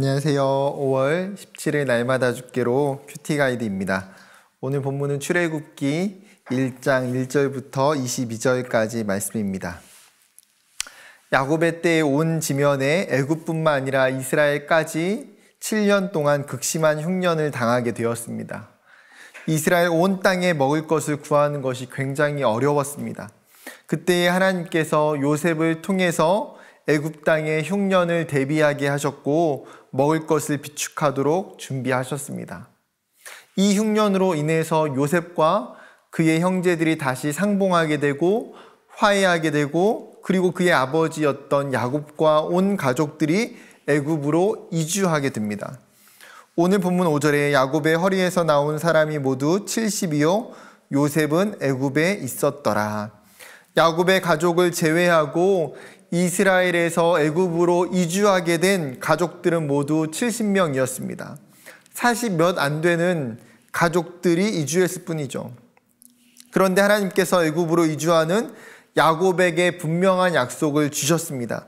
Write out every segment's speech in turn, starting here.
안녕하세요. 5월 17일 날마다 죽기로 큐티 가이드입니다. 오늘 본문은 출애굽기 1장 1절부터 22절까지 말씀입니다. 야곱의 때에 온 지면에 애굽뿐만 아니라 이스라엘까지 7년 동안 극심한 흉년을 당하게 되었습니다. 이스라엘 온 땅에 먹을 것을 구하는 것이 굉장히 어려웠습니다. 그때에 하나님께서 요셉을 통해서 애굽 땅의 흉년을 대비하게 하셨고 먹을 것을 비축하도록 준비하셨습니다. 이 흉년으로 인해서 요셉과 그의 형제들이 다시 상봉하게 되고 화해하게 되고 그리고 그의 아버지였던 야곱과 온 가족들이 애굽으로 이주하게 됩니다. 오늘 본문 5절에 야곱의 허리에서 나온 사람이 모두 70이요 요셉은 애굽에 있었더라. 야곱의 가족을 제외하고 이스라엘에서 애굽으로 이주하게 된 가족들은 모두 70명이었습니다. 40몇 안 되는 가족들이 이주했을 뿐이죠. 그런데 하나님께서 애굽으로 이주하는 야곱에게 분명한 약속을 주셨습니다.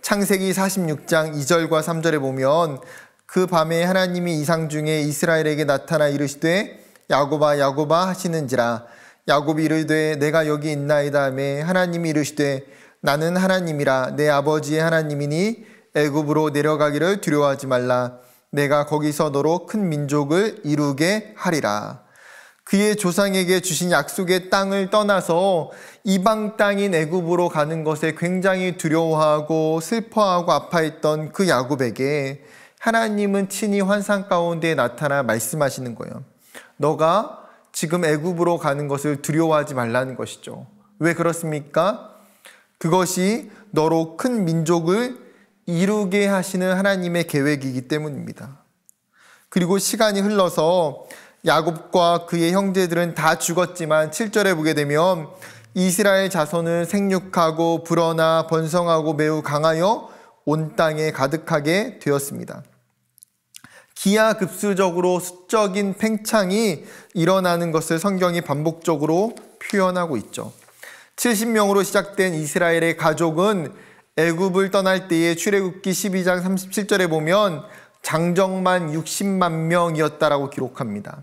창세기 46장 2절과 3절에 보면 그 밤에 하나님이 이상 중에 이스라엘에게 나타나 이르시되 야곱아 야곱아 하시는지라. 야곱이 이르되 내가 여기 있나이다 하매 하나님이 이르시되 나는 하나님이라 내 아버지의 하나님이니 애굽으로 내려가기를 두려워하지 말라. 내가 거기서 너로 큰 민족을 이루게 하리라. 그의 조상에게 주신 약속의 땅을 떠나서 이방 땅인 애굽으로 가는 것에 굉장히 두려워하고 슬퍼하고 아파했던 그 야곱에게 하나님은 친히 환상 가운데 나타나 말씀하시는 거예요. 너가 지금 애굽으로 가는 것을 두려워하지 말라는 것이죠. 왜 그렇습니까? 그것이 너로 큰 민족을 이루게 하시는 하나님의 계획이기 때문입니다. 그리고 시간이 흘러서 야곱과 그의 형제들은 다 죽었지만 7절에 보게 되면 이스라엘 자손은 생육하고 불어나 번성하고 매우 강하여 온 땅에 가득하게 되었습니다. 기하급수적으로 수적인 팽창이 일어나는 것을 성경이 반복적으로 표현하고 있죠. 70명으로 시작된 이스라엘의 가족은 애굽을 떠날 때에 출애굽기 12장 37절에 보면 장정만 60만 명이었다라고 기록합니다.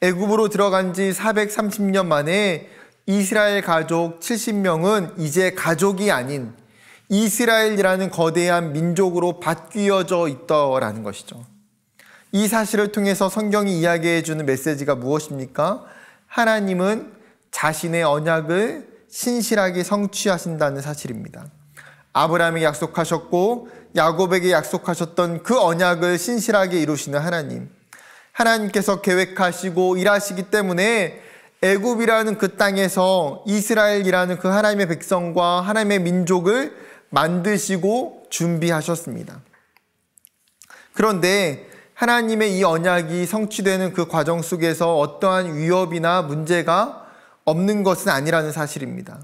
애굽으로 들어간 지 430년 만에 이스라엘 가족 70명은 이제 가족이 아닌 이스라엘이라는 거대한 민족으로 바뀌어져 있더라는 것이죠. 이 사실을 통해서 성경이 이야기해 주는 메시지가 무엇입니까? 하나님은 자신의 언약을 신실하게 성취하신다는 사실입니다. 아브라함에게 약속하셨고 야곱에게 약속하셨던 그 언약을 신실하게 이루시는 하나님. 하나님께서 계획하시고 일하시기 때문에 애굽이라는 그 땅에서 이스라엘이라는 그 하나님의 백성과 하나님의 민족을 만드시고 준비하셨습니다. 그런데 하나님의 이 언약이 성취되는 그 과정 속에서 어떠한 위협이나 문제가 없는 것은 아니라는 사실입니다.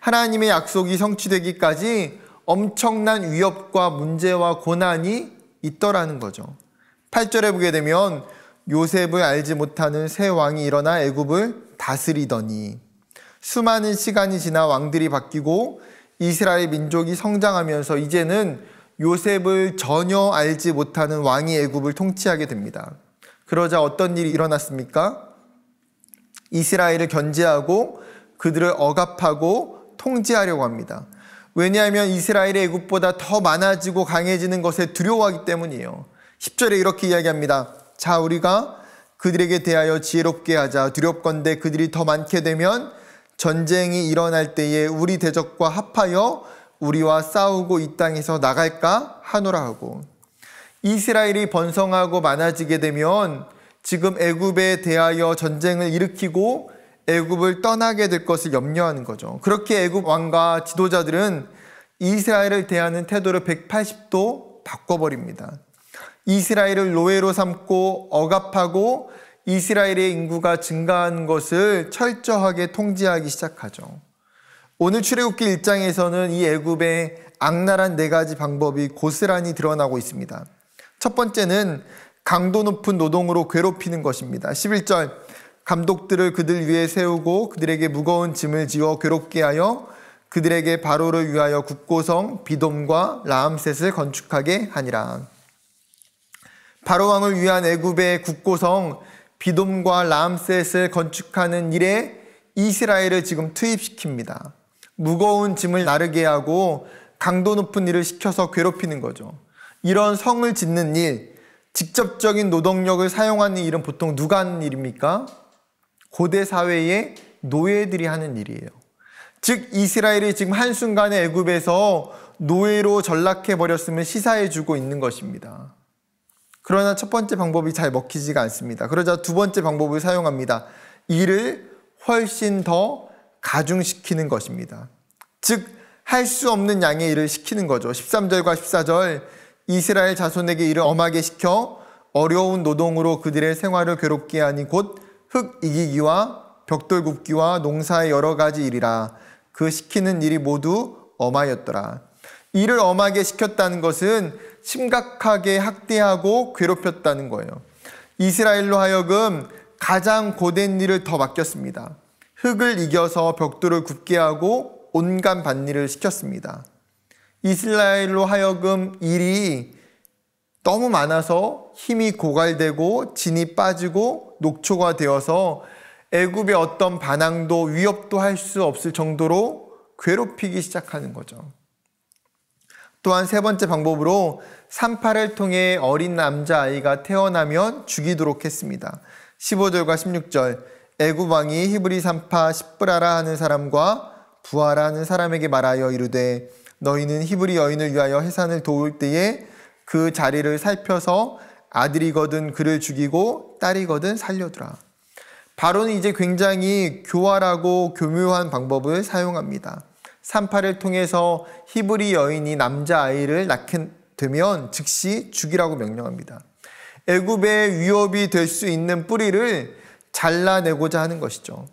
하나님의 약속이 성취되기까지 엄청난 위협과 문제와 고난이 있더라는 거죠. 8절에 보게 되면 요셉을 알지 못하는 새 왕이 일어나 애굽을 다스리더니 수많은 시간이 지나 왕들이 바뀌고 이스라엘 민족이 성장하면서 이제는 요셉을 전혀 알지 못하는 왕이 애굽을 통치하게 됩니다. 그러자 어떤 일이 일어났습니까? 이스라엘을 견제하고 그들을 억압하고 통제하려고 합니다. 왜냐하면 이스라엘이 애굽보다 더 많아지고 강해지는 것에 두려워하기 때문이에요. 10절에 이렇게 이야기합니다. 자, 우리가 그들에게 대하여 지혜롭게 하자. 두렵건대 그들이 더 많게 되면 전쟁이 일어날 때에 우리 대적과 합하여 우리와 싸우고 이 땅에서 나갈까 하노라 하고. 이스라엘이 번성하고 많아지게 되면 지금 애굽에 대하여 전쟁을 일으키고 애굽을 떠나게 될 것을 염려하는 거죠. 그렇게 애굽 왕과 지도자들은 이스라엘을 대하는 태도를 180도 바꿔버립니다. 이스라엘을 노예로 삼고 억압하고 이스라엘의 인구가 증가하는 것을 철저하게 통제하기 시작하죠. 오늘 출애굽기 1장에서는 이 애굽의 악랄한 4가지 방법이 고스란히 드러나고 있습니다. 첫 번째는 강도 높은 노동으로 괴롭히는 것입니다. 11절 감독들을 그들 위에 세우고 그들에게 무거운 짐을 지어 괴롭게 하여 그들에게 바로를 위하여 국고성 비돔과 라암셋을 건축하게 하니라. 바로 왕을 위한 애굽의 국고성 비돔과 라암셋을 건축하는 일에 이스라엘을 지금 투입시킵니다. 무거운 짐을 나르게 하고 강도 높은 일을 시켜서 괴롭히는 거죠. 이런 성을 짓는 일, 직접적인 노동력을 사용하는 일은 보통 누가 하는 일입니까? 고대 사회의 노예들이 하는 일이에요. 즉 이스라엘이 지금 한순간에 애굽에서 노예로 전락해버렸음을 시사해주고 있는 것입니다. 그러나 첫 번째 방법이 잘 먹히지가 않습니다. 그러자 두 번째 방법을 사용합니다. 일을 훨씬 더 가중시키는 것입니다. 즉 할 수 없는 양의 일을 시키는 거죠. 13절과 14절 이스라엘 자손에게 일을 엄하게 시켜 어려운 노동으로 그들의 생활을 괴롭게 하니 곧 흙 이기기와 벽돌 굽기와 농사의 여러 가지 일이라. 그 시키는 일이 모두 엄하였더라. 일을 엄하게 시켰다는 것은 심각하게 학대하고 괴롭혔다는 거예요. 이스라엘로 하여금 가장 고된 일을 더 맡겼습니다. 흙을 이겨서 벽돌을 굽게 하고 온갖 밭일을 시켰습니다. 이스라엘로 하여금 일이 너무 많아서 힘이 고갈되고 진이 빠지고 녹초가 되어서 애굽의 어떤 반항도 위협도 할 수 없을 정도로 괴롭히기 시작하는 거죠. 또한 세 번째 방법으로 산파를 통해 어린 남자아이가 태어나면 죽이도록 했습니다. 15절과 16절 애굽 왕이 히브리 산파 십브라라 하는 사람과 부하라 하는 사람에게 말하여 이르되 너희는 히브리 여인을 위하여 해산을 도울 때에 그 자리를 살펴서 아들이거든 그를 죽이고 딸이거든 살려두라. 바로는 이제 굉장히 교활하고 교묘한 방법을 사용합니다. 산파를 통해서 히브리 여인이 남자아이를 낳게 되면 즉시 죽이라고 명령합니다. 애굽의 위협이 될 수 있는 뿌리를 잘라내고자 하는 것이죠.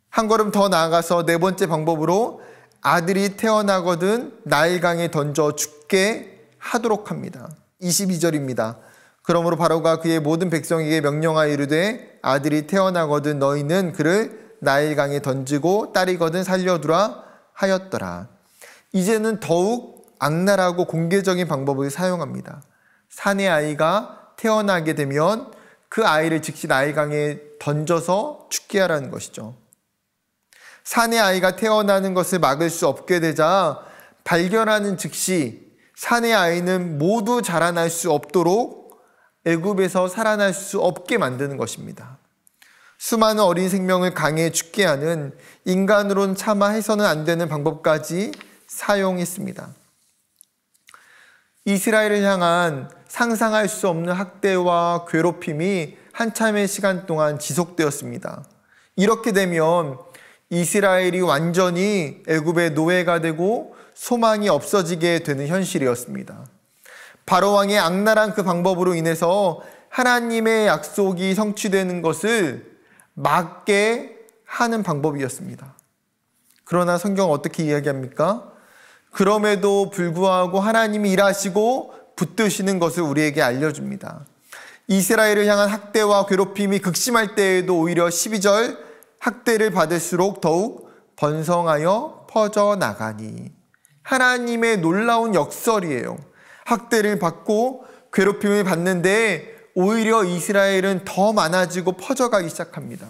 한 걸음 더 나아가서 네 번째 방법으로 아들이 태어나거든 나일강에 던져 죽게 하도록 합니다. 22절입니다. 그러므로 바로가 그의 모든 백성에게 명령하여 이르되 아들이 태어나거든 너희는 그를 나일강에 던지고 딸이거든 살려두라 하였더라. 이제는 더욱 악랄하고 공개적인 방법을 사용합니다. 사내 아이가 태어나게 되면 그 아이를 즉시 나일강에 던져서 죽게 하라는 것이죠. 사내 아이가 태어나는 것을 막을 수 없게 되자 발견하는 즉시 사내 아이는 모두 자라날 수 없도록 애굽에서 살아날 수 없게 만드는 것입니다. 수많은 어린 생명을 강에 죽게 하는 인간으로는 차마 해서는 안 되는 방법까지 사용했습니다. 이스라엘을 향한 상상할 수 없는 학대와 괴롭힘이 한참의 시간 동안 지속되었습니다. 이렇게 되면 이스라엘이 완전히 애굽의 노예가 되고 소망이 없어지게 되는 현실이었습니다. 바로 왕의 악랄한 그 방법으로 인해서 하나님의 약속이 성취되는 것을 막게 하는 방법이었습니다. 그러나 성경은 어떻게 이야기합니까? 그럼에도 불구하고 하나님이 일하시고 붙드시는 것을 우리에게 알려줍니다. 이스라엘을 향한 학대와 괴롭힘이 극심할 때에도 오히려 12절 학대를 받을수록 더욱 번성하여 퍼져나가니. 하나님의 놀라운 역설이에요. 학대를 받고 괴롭힘을 받는데 오히려 이스라엘은 더 많아지고 퍼져가기 시작합니다.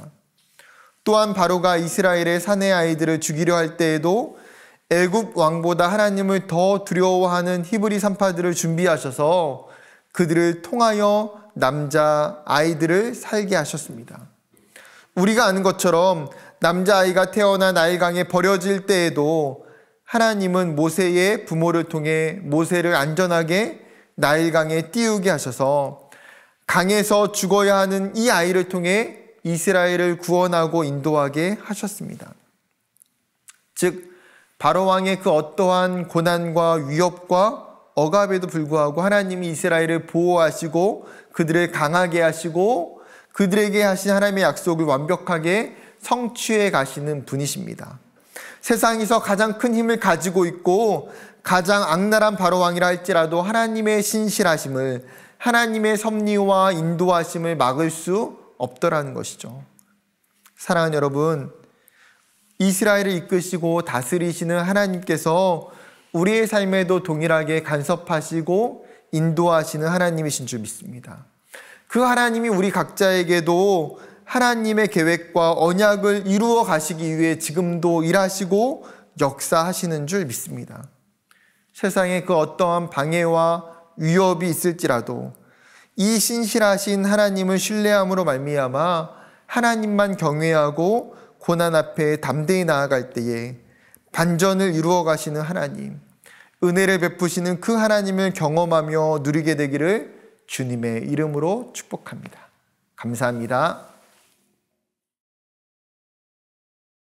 또한 바로가 이스라엘의 사내 아이들을 죽이려 할 때에도 애굽 왕보다 하나님을 더 두려워하는 히브리 산파들을 준비하셔서 그들을 통하여 남자 아이들을 살게 하셨습니다. 우리가 아는 것처럼 남자아이가 태어나 나일강에 버려질 때에도 하나님은 모세의 부모를 통해 모세를 안전하게 나일강에 띄우게 하셔서 강에서 죽어야 하는 이 아이를 통해 이스라엘을 구원하고 인도하게 하셨습니다. 즉 바로왕의 그 어떠한 고난과 위협과 억압에도 불구하고 하나님이 이스라엘을 보호하시고 그들을 강하게 하시고 그들에게 하신 하나님의 약속을 완벽하게 성취해 가시는 분이십니다. 세상에서 가장 큰 힘을 가지고 있고 가장 악랄한 바로왕이라 할지라도 하나님의 신실하심을, 하나님의 섭리와 인도하심을 막을 수 없더라는 것이죠. 사랑하는 여러분, 이스라엘을 이끄시고 다스리시는 하나님께서 우리의 삶에도 동일하게 간섭하시고 인도하시는 하나님이신 줄 믿습니다. 그 하나님이 우리 각자에게도 하나님의 계획과 언약을 이루어 가시기 위해 지금도 일하시고 역사하시는 줄 믿습니다. 세상에 그 어떠한 방해와 위협이 있을지라도 이 신실하신 하나님을 신뢰함으로 말미암아 하나님만 경외하고 고난 앞에 담대히 나아갈 때에 반전을 이루어 가시는 하나님, 은혜를 베푸시는 그 하나님을 경험하며 누리게 되기를 주님의 이름으로 축복합니다. 감사합니다.